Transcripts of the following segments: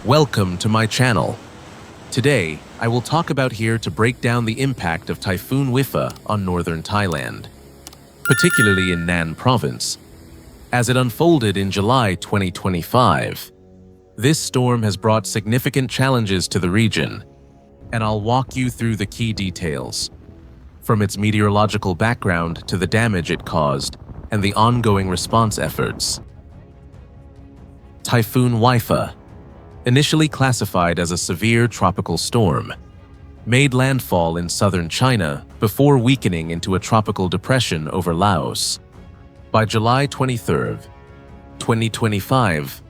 Welcome to my channel. Today, I will talk about here to break down the impact of Typhoon Wipha on northern Thailand, particularly in Nan province. As it unfolded in July 2025, this storm has brought significant challenges to the region, and I'll walk you through the key details, from its meteorological background to the damage it caused and the ongoing response efforts. Typhoon Wipha, initially classified as a severe tropical storm, made landfall in southern China before weakening into a tropical depression over Laos. By July 23, 2025,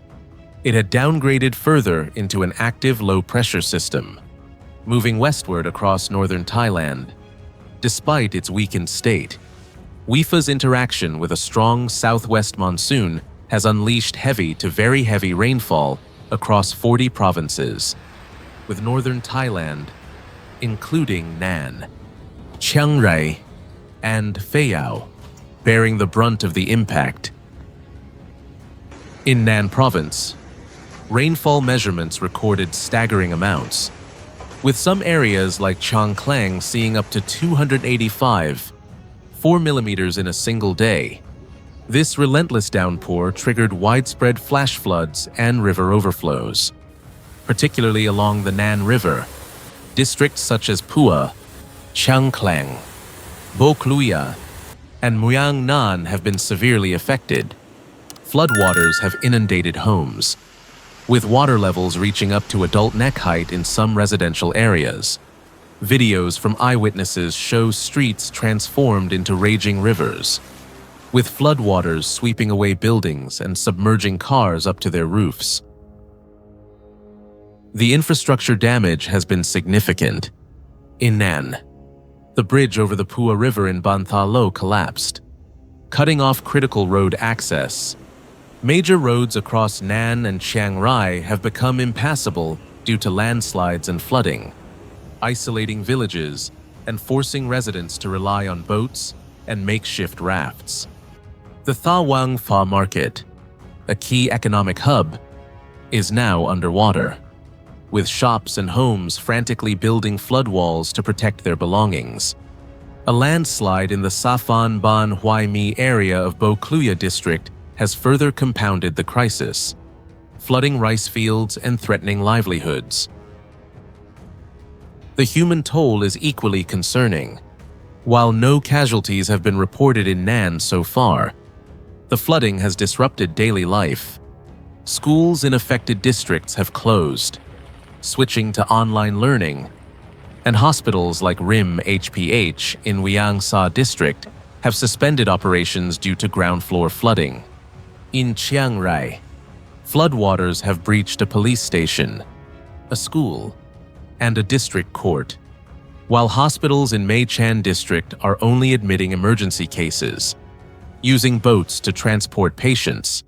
it had downgraded further into an active low-pressure system, moving westward across northern Thailand. Despite its weakened state, Wipha's interaction with a strong southwest monsoon has unleashed heavy to very heavy rainfall across 40 provinces, with northern Thailand, including Nan, Chiang Rai, and Phayao, bearing the brunt of the impact. In Nan province, rainfall measurements recorded staggering amounts, with some areas like Chiang Rai seeing up to 285, 4 millimeters in a single day. This relentless downpour triggered widespread flash floods and river overflows, particularly along the Nan River. Districts such as Phua, Chiang Rai, Bo Kluya, and Muang Nan have been severely affected. Floodwaters have inundated homes, with water levels reaching up to adult neck height in some residential areas. Videos from eyewitnesses show streets transformed into raging rivers, with floodwaters sweeping away buildings and submerging cars up to their roofs. The infrastructure damage has been significant. In Nan, the bridge over the Phua River in Ban Tha Lo collapsed, cutting off critical road access. Major roads across Nan and Chiang Rai have become impassable due to landslides and flooding, isolating villages and forcing residents to rely on boats and makeshift rafts. The Tha Wang Pha market, a key economic hub, is now underwater, with shops and homes frantically building flood walls to protect their belongings. A landslide in the Safan Ban Huai Mi area of Bo Kluya district has further compounded the crisis, flooding rice fields and threatening livelihoods. The human toll is equally concerning. While no casualties have been reported in Nan so far, the flooding has disrupted daily life. Schools in affected districts have closed, switching to online learning, and hospitals like RIM HPH in Wiang Sa district have suspended operations due to ground floor flooding. In Chiang Rai, floodwaters have breached a police station, a school, and a district court, while hospitals in Mae Chan district are only admitting emergency cases, using boats to transport patients.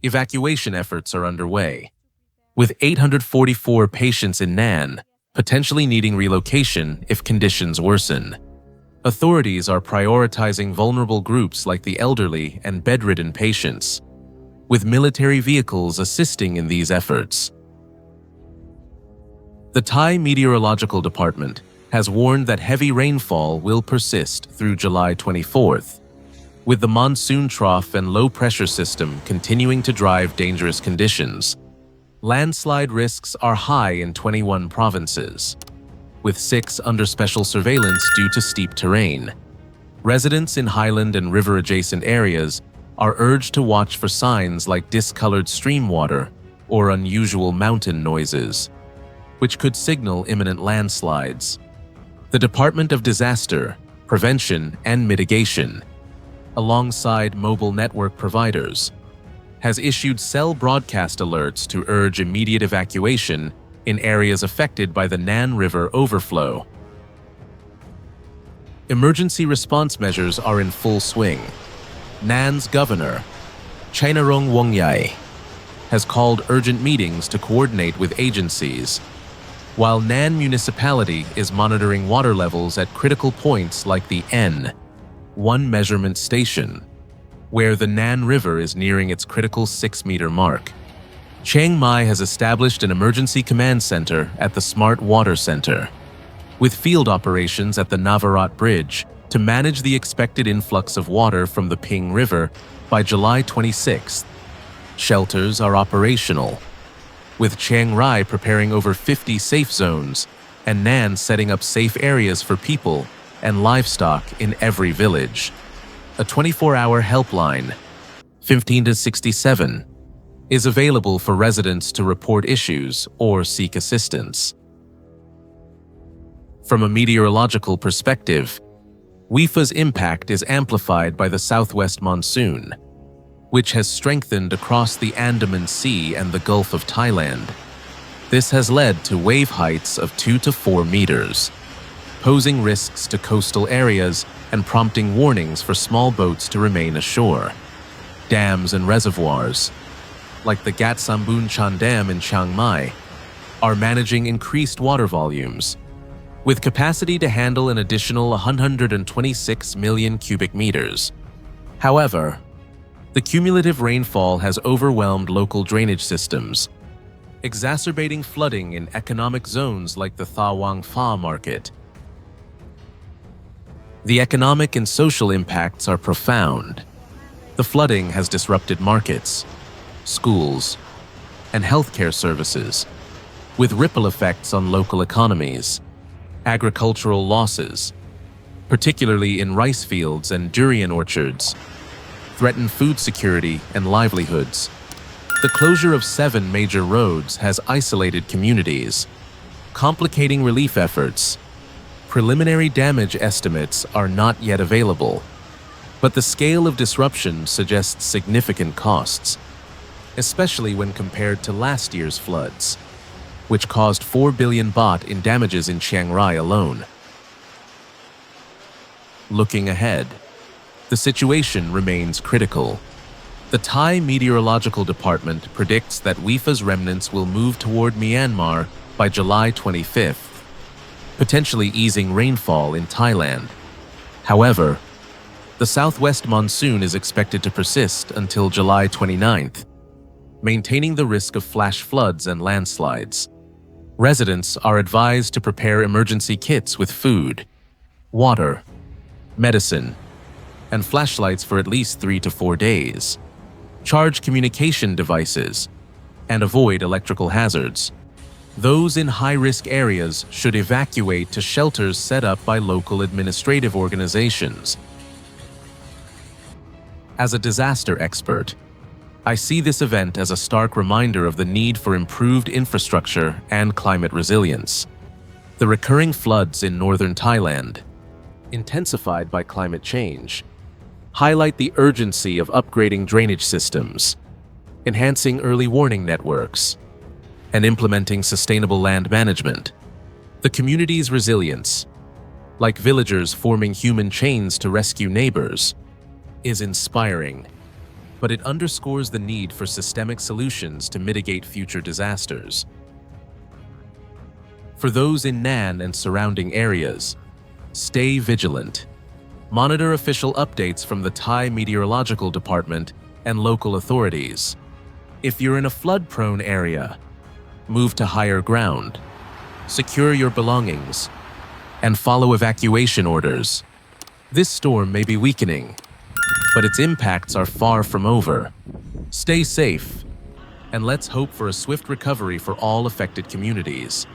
Evacuation efforts are underway, with 844 patients in Nan potentially needing relocation if conditions worsen. Authorities are prioritizing vulnerable groups like the elderly and bedridden patients, with military vehicles assisting in these efforts. The Thai Meteorological Department has warned that heavy rainfall will persist through July 24th, with the monsoon trough and low-pressure system continuing to drive dangerous conditions. Landslide risks are high in 21 provinces, with 6 under special surveillance due to steep terrain. Residents in highland and river-adjacent areas are urged to watch for signs like discolored stream water or unusual mountain noises, which could signal imminent landslides. The Department of Disaster, Prevention and Mitigation, alongside mobile network providers, has issued cell broadcast alerts to urge immediate evacuation in areas affected by the Nan River overflow. Emergency response measures are in full swing. Nan's governor, Chainarong Wongyai, has called urgent meetings to coordinate with agencies, while Nan municipality is monitoring water levels at critical points like the N1 measurement station, where the Nan River is nearing its critical 6-meter mark. Chiang Mai has established an emergency command center at the Smart Water Center, with field operations at the Navarat Bridge to manage the expected influx of water from the Ping River by July 26th. Shelters are operational, with Chiang Rai preparing over 50 safe zones and Nan setting up safe areas for people and livestock in every village. A 24-hour helpline, 15 to 67, is available for residents to report issues or seek assistance. From a meteorological perspective, Wipha's impact is amplified by the southwest monsoon, which has strengthened across the Andaman Sea and the Gulf of Thailand. This has led to wave heights of 2 to 4 meters, posing risks to coastal areas and prompting warnings for small boats to remain ashore. Dams and reservoirs, like the Gat Sambun Chan Dam in Chiang Mai, are managing increased water volumes, with capacity to handle an additional 126 million cubic meters. However, the cumulative rainfall has overwhelmed local drainage systems, exacerbating flooding in economic zones like the Thawang Pha market. The economic and social impacts are profound. The flooding has disrupted markets, schools, and healthcare services, with ripple effects on local economies. Agricultural losses, particularly in rice fields and durian orchards, threaten food security and livelihoods. The closure of 7 major roads has isolated communities, complicating relief efforts. Preliminary damage estimates are not yet available, but the scale of disruption suggests significant costs, especially when compared to last year's floods, which caused 4 billion baht in damages in Chiang Rai alone. Looking ahead, the situation remains critical. The Thai Meteorological Department predicts that Wipha's remnants will move toward Myanmar by July 25th, potentially easing rainfall in Thailand. However, the southwest monsoon is expected to persist until July 29th, maintaining the risk of flash floods and landslides. Residents are advised to prepare emergency kits with food, water, medicine, and flashlights for at least 3 to 4 days. Charge communication devices, and avoid electrical hazards. Those in high-risk areas should evacuate to shelters set up by local administrative organizations. As a disaster expert, I see this event as a stark reminder of the need for improved infrastructure and climate resilience. The recurring floods in northern Thailand, intensified by climate change, highlight the urgency of upgrading drainage systems, enhancing early warning networks, and implementing sustainable land management. The community's resilience, like villagers forming human chains to rescue neighbors, is inspiring, but it underscores the need for systemic solutions to mitigate future disasters. For those in Nan and surrounding areas, stay vigilant. Monitor official updates from the Thai Meteorological Department and local authorities. If you're in a flood-prone area, move to higher ground, secure your belongings, and follow evacuation orders. This storm may be weakening, but its impacts are far from over. Stay safe, and let's hope for a swift recovery for all affected communities.